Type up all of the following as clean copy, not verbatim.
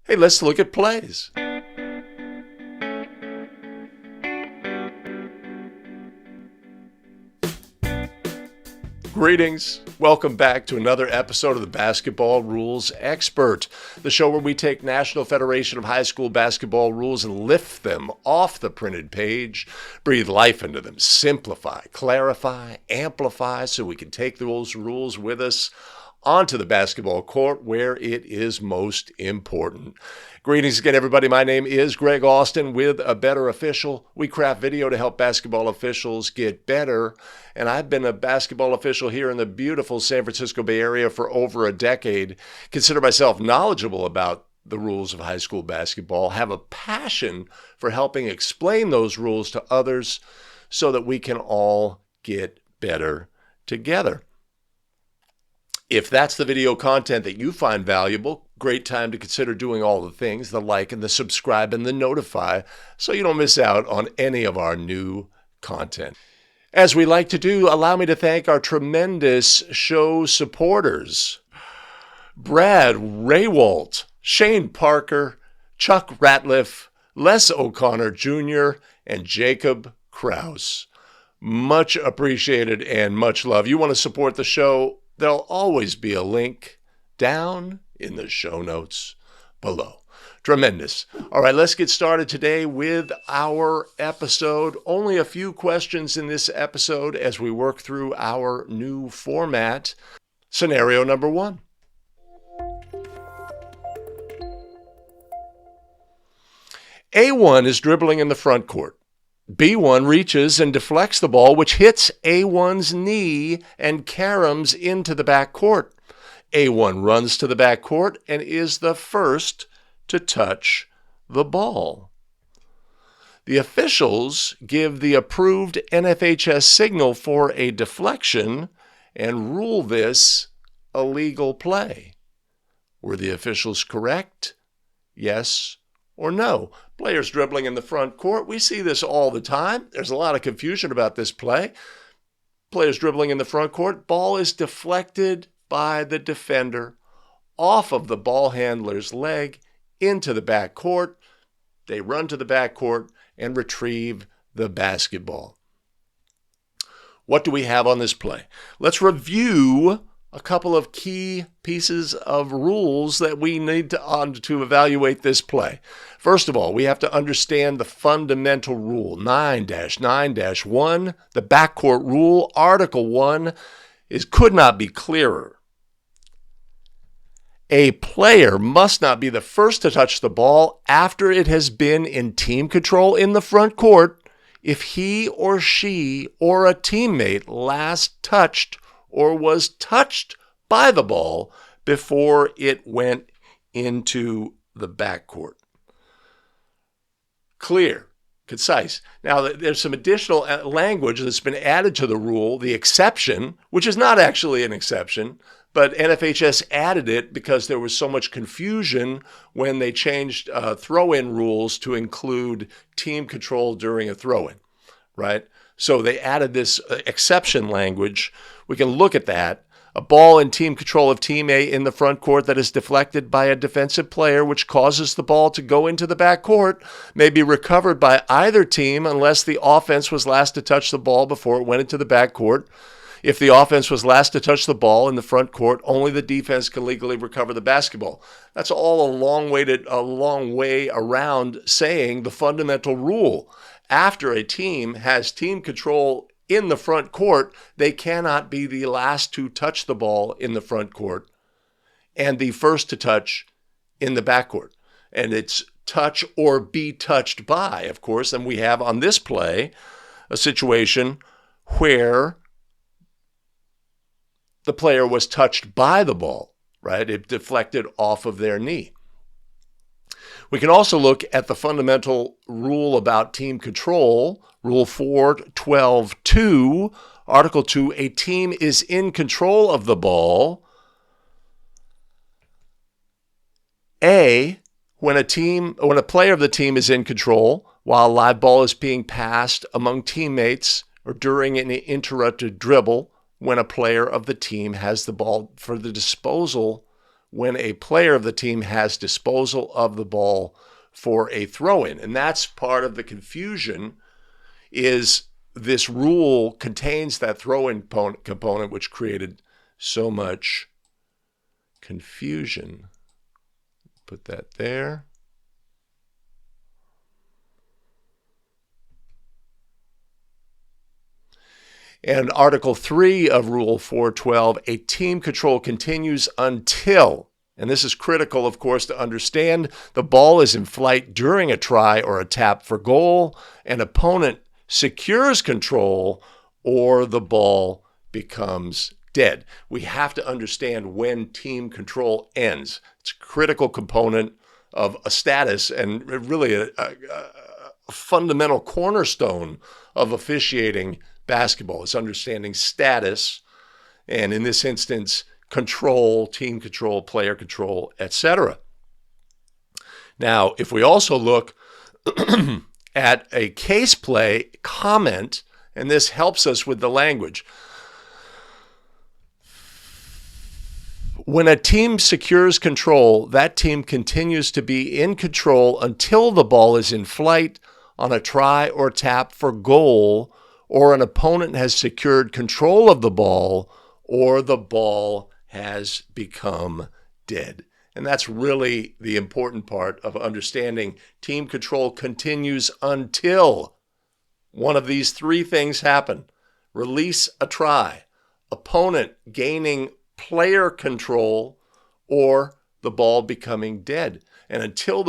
Hey, let's look at plays. Greetings. Welcome back to another episode of the Basketball Rules Expert, the show where we take National Federation of High School Basketball rules and lift them off the printed page, breathe life into them, simplify, clarify, amplify, so we can take those rules with us onto the basketball court where it is most important. Greetings again, everybody. My name is Greg Austin with A Better Official. We craft video to help basketball officials get better, and I've been a basketball official here in the beautiful San Francisco Bay Area for over a decade. Consider myself knowledgeable about the rules of high school basketball, have a passion for helping explain those rules to others so that we can all get better together. If that's the video content that you find valuable, great time to consider doing all the things, the like and the subscribe and the notify, so you don't miss out on any of our new content. As we like to do, allow me to thank our tremendous show supporters: Brad Rehwaldt, Shane Parker, Chuck Ratliff, Les O'Connor Jr., and Jacob Krause. Much appreciated and much love. You want to support the show? There'll always be a link down in the show notes below. Tremendous. All right, let's get started today with our episode. Only a few questions in this episode as we work through our new format. Scenario number 1. A1 is dribbling in the front court. B1 reaches and deflects the ball, which hits A1's knee and caroms into the back court. A1 runs to the back court and is the first to touch the ball. The officials give the approved NFHS signal for a deflection and rule this a legal play. Were the officials correct? Yes or no? Players dribbling in the front court. We see this all the time. There's a lot of confusion about this play. Players dribbling in the front court. Ball is deflected by the defender off of the ball handler's leg into the back court. They run to the back court and retrieve the basketball. What do we have on this play? Let's review a couple of key pieces of rules that we need to evaluate this play. First of all, we have to understand the fundamental rule, 9-9-1, the backcourt rule, Article 1, could not be clearer. A player must not be the first to touch the ball after it has been in team control in the front court if he or she or a teammate last touched or was touched by the ball before it went into the backcourt. Clear, concise. Now, there's some additional language that's been added to the rule, the exception, which is not actually an exception, but NFHS added it because there was so much confusion when they changed throw-in rules to include team control during a throw-in, right? So they added this exception language. We can look at that. A ball in team control of Team A in the front court that is deflected by a defensive player, which causes the ball to go into the back court, may be recovered by either team unless the offense was last to touch the ball before it went into the back court. If the offense was last to touch the ball in the front court, only the defense can legally recover the basketball. That's all a long way around saying the fundamental rule. After a team has team control in the front court, they cannot be the last to touch the ball in the front court and the first to touch in the backcourt. And it's touch or be touched by, of course. And we have on this play a situation where the player was touched by the ball, right? It deflected off of their knee. We can also look at the fundamental rule about team control, Rule 4.12.2, Article 2, a team is in control of the ball. A, when a player of the team is in control while live ball is being passed among teammates or during an interrupted dribble when a player of the team has the ball for the disposal when a player of the team has disposal of the ball for a throw-in. And that's part of the confusion, is this rule contains that throw-in component, which created so much confusion. Put that there. And Article 3 of Rule 412, a team control continues until, and this is critical, of course, to understand, the ball is in flight during a try or a tap for goal, an opponent secures control, or the ball becomes dead. We have to understand when team control ends. It's a critical component of a status and really a fundamental cornerstone of officiating basketball, is understanding status, and in this instance, control, team control, player control, etc. Now, if we also look at a case play comment, and this helps us with the language. When a team secures control, that team continues to be in control until the ball is in flight on a try or tap for goal, or an opponent has secured control of the ball, or the ball has become dead. And that's really the important part of understanding team control continues until one of these three things happen. Release a try, opponent gaining player control, or the ball becoming dead. And until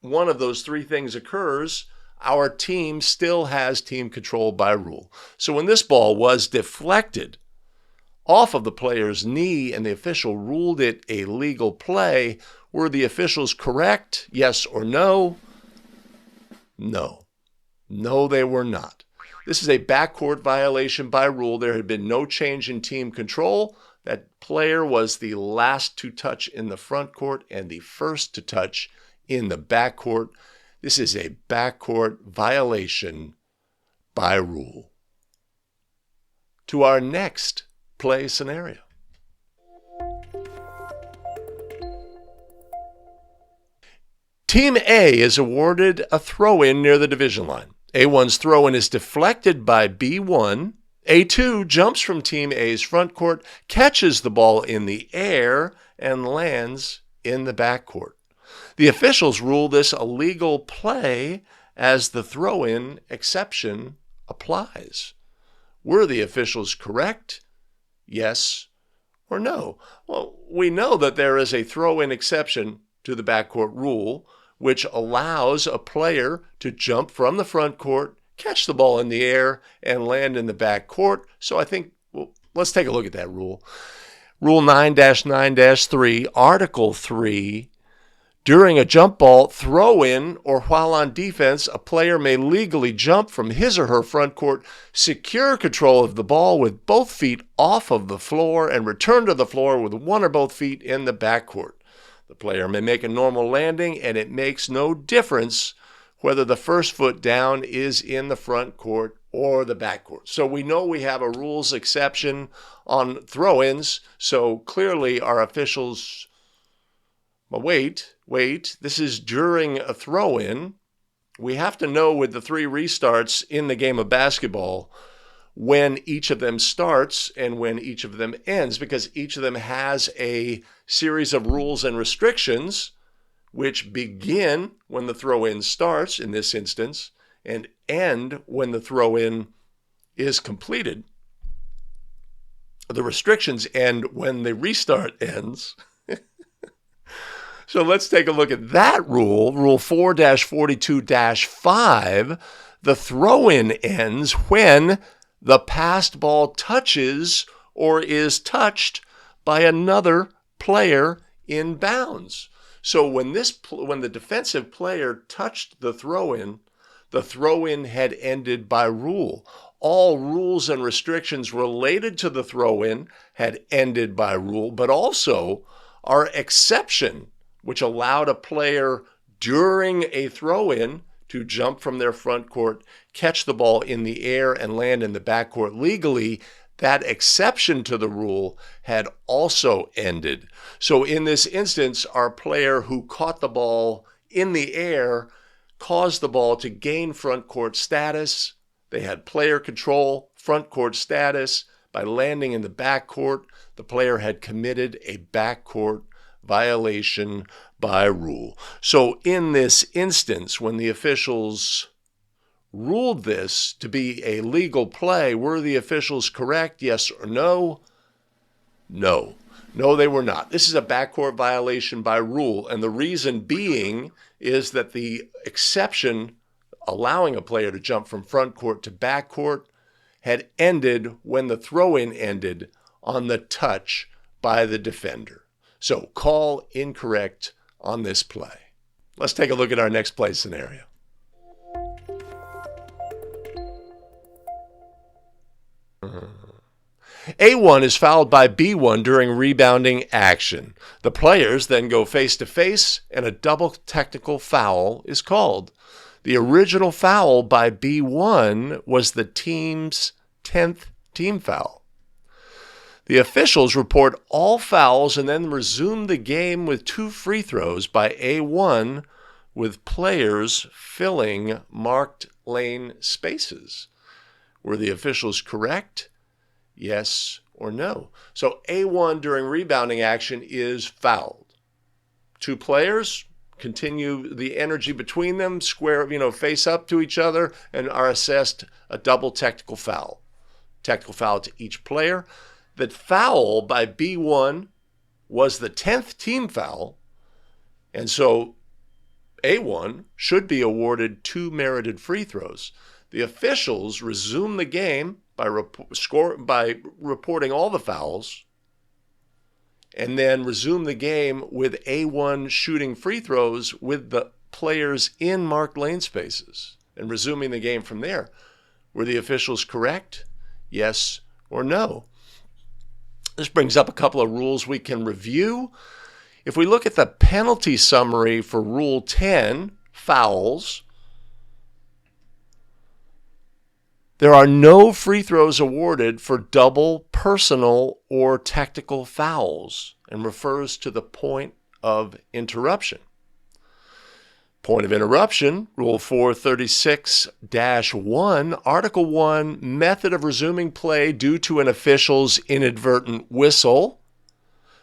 one of those three things occurs, our team still has team control by rule. So when this ball was deflected off of the player's knee and the official ruled it a legal play, were the officials correct? Yes or no? No. No, they were not. This is a backcourt violation by rule. There had been no change in team control. That player was the last to touch in the front court and the first to touch in the backcourt. This is a backcourt violation by rule. To our next play scenario. Team A is awarded a throw-in near the division line. A1's throw-in is deflected by B1. A2 jumps from Team A's front court, catches the ball in the air, and lands in the backcourt. The officials rule this a legal play as the throw-in exception applies. Were the officials correct? Yes or no? Well, we know that there is a throw-in exception to the backcourt rule, which allows a player to jump from the front court, catch the ball in the air, and land in the backcourt. So I think, well, let's take a look at that rule. Rule 9-9-3, Article 3, during a jump ball throw-in or while on defense, a player may legally jump from his or her front court, secure control of the ball with both feet off of the floor, and return to the floor with one or both feet in the backcourt. The player may make a normal landing, and it makes no difference whether the first foot down is in the front court or the backcourt. So we know we have a rules exception on throw-ins, so clearly our officials... But wait, this is during a throw-in. We have to know with the three restarts in the game of basketball when each of them starts and when each of them ends, because each of them has a series of rules and restrictions which begin when the throw-in starts, in this instance, and end when the throw-in is completed. The restrictions end when the restart ends. So let's take a look at that rule, Rule 4-42-5. The throw-in ends when the passed ball touches or is touched by another player in bounds. So when the defensive player touched the throw-in had ended by rule. All rules and restrictions related to the throw-in had ended by rule, but also our exception, which allowed a player during a throw-in to jump from their front court, catch the ball in the air, and land in the backcourt legally, that exception to the rule had also ended. So in this instance, our player who caught the ball in the air caused the ball to gain front court status. They had player control, front court status. By landing in the backcourt, the player had committed a backcourt violation by rule. So in this instance, when the officials ruled this to be a legal play, were the officials correct, yes or no? No. No, they were not. This is a backcourt violation by rule, and the reason being is that the exception allowing a player to jump from front court to back court had ended when the throw-in ended on the touch by the defender. So call incorrect on this play. Let's take a look at our next play scenario. A1 is fouled by B1 during rebounding action. The players then go face-to-face, and a double technical foul is called. The original foul by B1 was the team's 10th team foul. The officials report all fouls and then resume the game with 2 free throws by A1 with players filling marked lane spaces. Were the officials correct? Yes or no? So A1 during rebounding action is fouled. 2 players continue the energy between them, face up to each other, and are assessed a double technical foul. Technical foul to each player. That foul by B1 was the 10th team foul, and so A1 should be awarded 2 merited free throws. The officials resume the game by reporting all the fouls, and then resume the game with A1 shooting free throws with the players in marked lane spaces and resuming the game from there. Were the officials correct? Yes or no? This brings up a couple of rules we can review. If we look at the penalty summary for Rule 10, fouls, there are no free throws awarded for double, personal, or technical fouls, and refers to the point of interruption. Point of interruption, Rule 436-1, Article 1, method of resuming play due to an official's inadvertent whistle,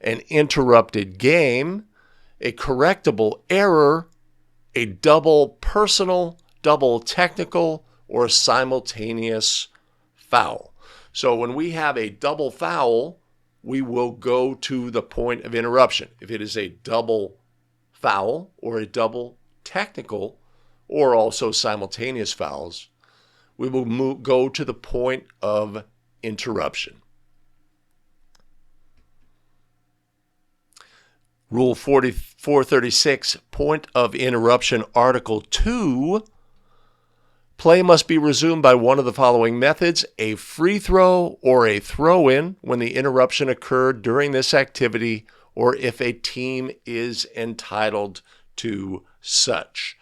an interrupted game, a correctable error, a double personal, double technical, or simultaneous foul. So when we have a double foul, we will go to the point of interruption. If it is a double foul or a double technical or also simultaneous fouls, we will go to the point of interruption. Rule 436, point of interruption, Article 2, play must be resumed by one of the following methods: a free throw or a throw-in when the interruption occurred during this activity, or if a team is entitled to such.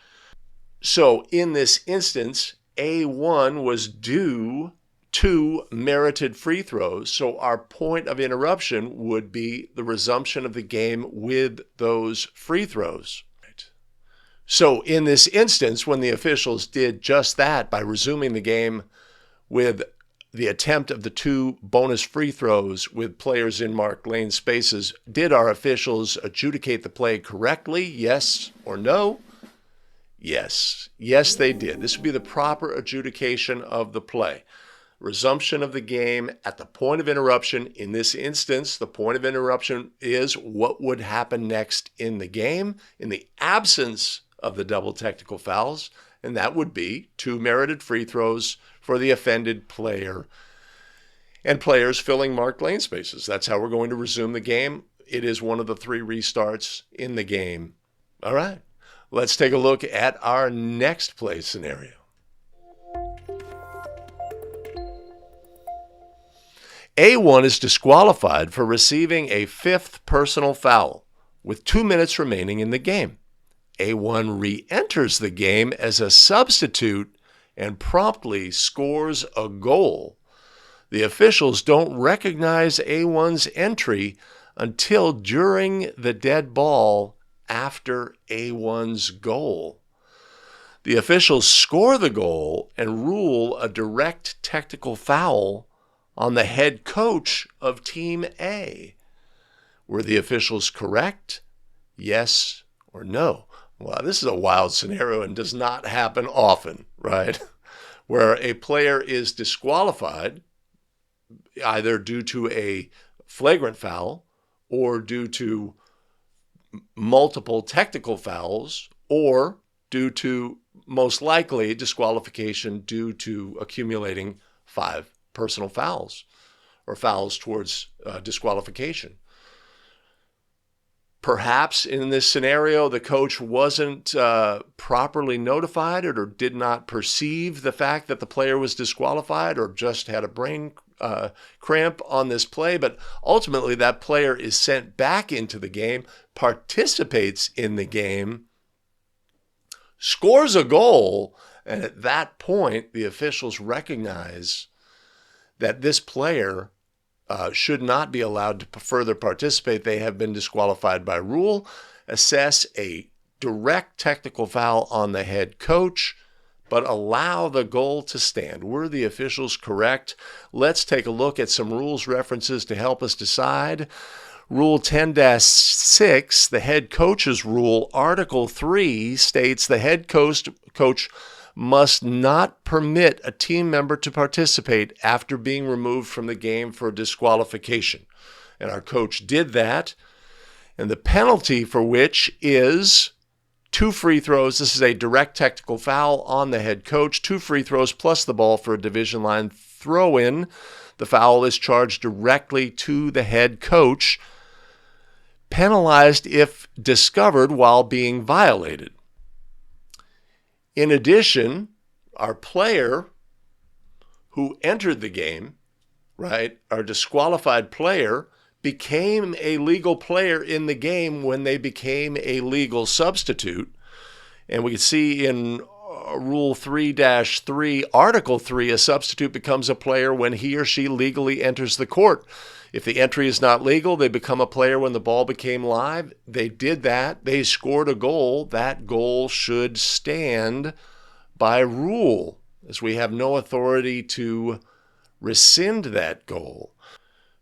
So in this instance, A1 was due 2 merited free throws, so our point of interruption would be the resumption of the game with those free throws. So in this instance, when the officials did just that by resuming the game with the attempt of the 2 bonus free throws with players in marked lane spaces, did our officials adjudicate the play correctly? Yes or no? Yes. Yes, they did. This would be the proper adjudication of the play. Resumption of the game at the point of interruption. In this instance, the point of interruption is what would happen next in the game in the absence of the double technical fouls, and that would be 2 merited free throws for the offended player and players filling marked lane spaces. That's how we're going to resume the game. It is one of the 3 restarts in the game. All right, let's take a look at our next play scenario. A1 is disqualified for receiving a 5th personal foul with 2 minutes remaining in the game. A1 re-enters the game as a substitute and promptly scores a goal. The officials don't recognize A1's entry until during the dead ball after A1's goal. The officials score the goal and rule a direct technical foul on the head coach of Team A. Were the officials correct? Yes or no? Well, this is a wild scenario and does not happen often, right? Where a player is disqualified either due to a flagrant foul or due to multiple technical fouls or due to, most likely, disqualification due to accumulating 5 personal fouls or fouls towards disqualification. Perhaps in this scenario, the coach wasn't properly notified or did not perceive the fact that the player was disqualified or just had a brain cramp on this play. But ultimately, that player is sent back into the game, participates in the game, scores a goal, and at that point, the officials recognize that this player should not be allowed to further participate. They have been disqualified by rule, assess a direct technical foul on the head coach, but allow the goal to stand. Were the officials correct? Let's take a look at some rules references to help us decide. Rule 10-6, the head coach's rule, Article 3 states the head coach must not permit a team member to participate after being removed from the game for disqualification. And our coach did that. And the penalty for which is 2 free throws. This is a direct technical foul on the head coach. 2 free throws plus the ball for a division line throw-in. The foul is charged directly to the head coach, penalized if discovered while being violated. In addition, our player who entered the game, right, our disqualified player, became a legal player in the game when they became a legal substitute. And we can see in Rule 3-3, Article 3, a substitute becomes a player when he or she legally enters the court. If the entry is not legal, they become a player when the ball became live. They did that. They scored a goal. That goal should stand by rule, as we have no authority to rescind that goal.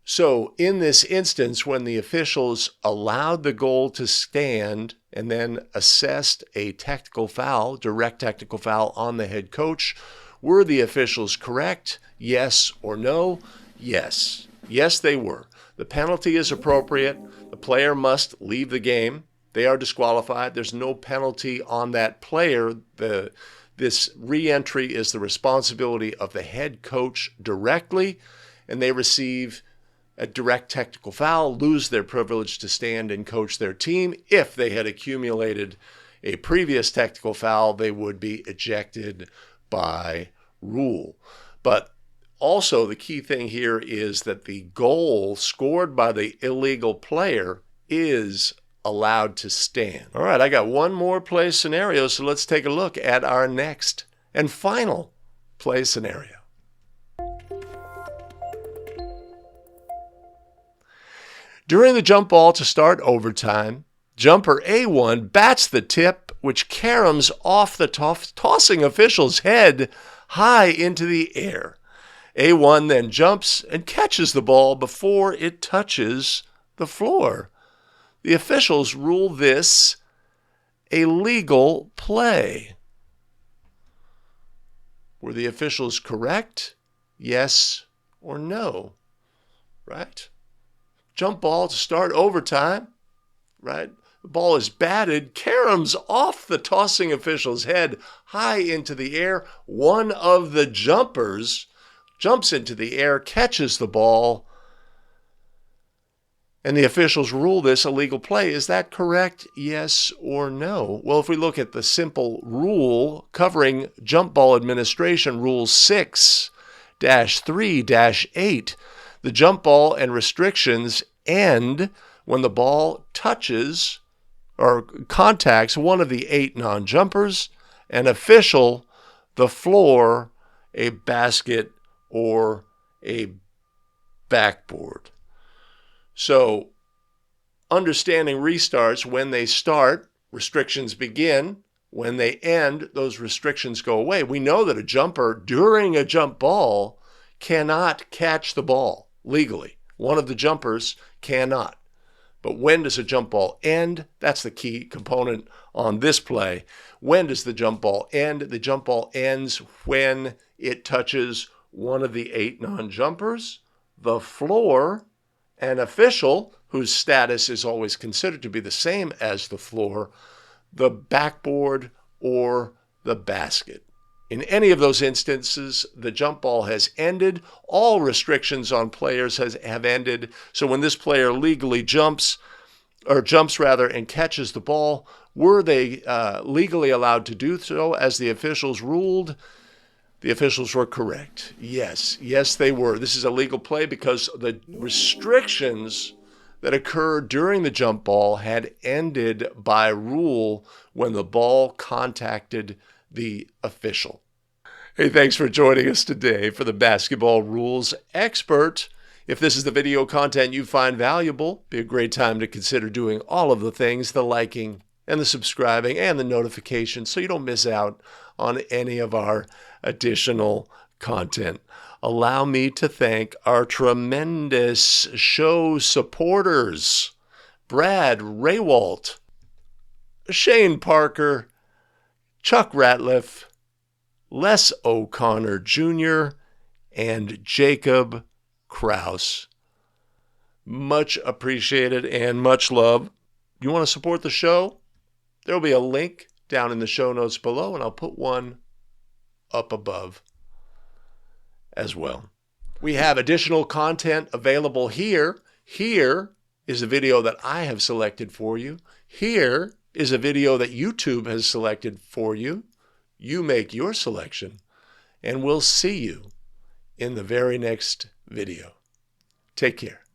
So in this instance, when the officials allowed the goal to stand and then assessed a technical foul, direct technical foul on the head coach, were the officials correct? Yes or no? Yes. Yes, they were. The penalty is appropriate. The player must leave the game. They are disqualified. There's no penalty on that player. This re-entry is the responsibility of the head coach directly, and they receive a direct technical foul, lose their privilege to stand and coach their team. If they had accumulated a previous technical foul, they would be ejected by rule. But also, the key thing here is that the goal scored by the illegal player is allowed to stand. All right, I got one more play scenario, so let's take a look at our next and final play scenario. During the jump ball to start overtime, jumper A1 bats the tip, which caroms off the tossing official's head high into the air. A1 then jumps and catches the ball before it touches the floor. The officials rule this a legal play. Were the officials correct? Yes or no? Right? Jump ball to start overtime, right? The ball is batted, caroms off the tossing official's head high into the air. One of the jumpers jumps into the air, catches the ball, and the officials rule this a legal play. Is that correct? Yes or no? Well, if we look at the simple rule covering jump ball administration, Rule 6-3-8, the jump ball and restrictions end when the ball touches or contacts one of the 8 non-jumpers, an official, the floor, a basket, or a backboard. So understanding restarts, when they start, restrictions begin. When they end, those restrictions go away. We know that a jumper during a jump ball cannot catch the ball legally. One of the jumpers cannot. But when does a jump ball end? That's the key component on this play. When does the jump ball end? The jump ball ends when it touches one of the 8 non-jumpers, the floor, an official whose status is always considered to be the same as the floor, the backboard, or the basket. In any of those instances, the jump ball has ended. All restrictions on players have ended. So when this player legally jumps and catches the ball, were they legally allowed to do so as the officials ruled? The officials were correct. Yes, they were. This is a legal play because the restrictions that occurred during the jump ball had ended by rule when the ball contacted the official. Hey, thanks for joining us today for the Basketball Rules Expert. If this is the video content you find valuable, be a great time to consider doing all of the things, the liking and the subscribing and the notifications, so you don't miss out on any of our additional content. Allow me to thank our tremendous show supporters: Brad Rehwaldt, Shane Parker, Chuck Ratliff, Les O'Connor Jr., and Jacob Krause. Much appreciated and much love. You want to support the show? There will be a link down in the show notes below, and I'll put one up above as well. We have additional content available here. Here is a video that I have selected for you. Here is a video that YouTube has selected for you. You make your selection, and we'll see you in the very next video. Take care.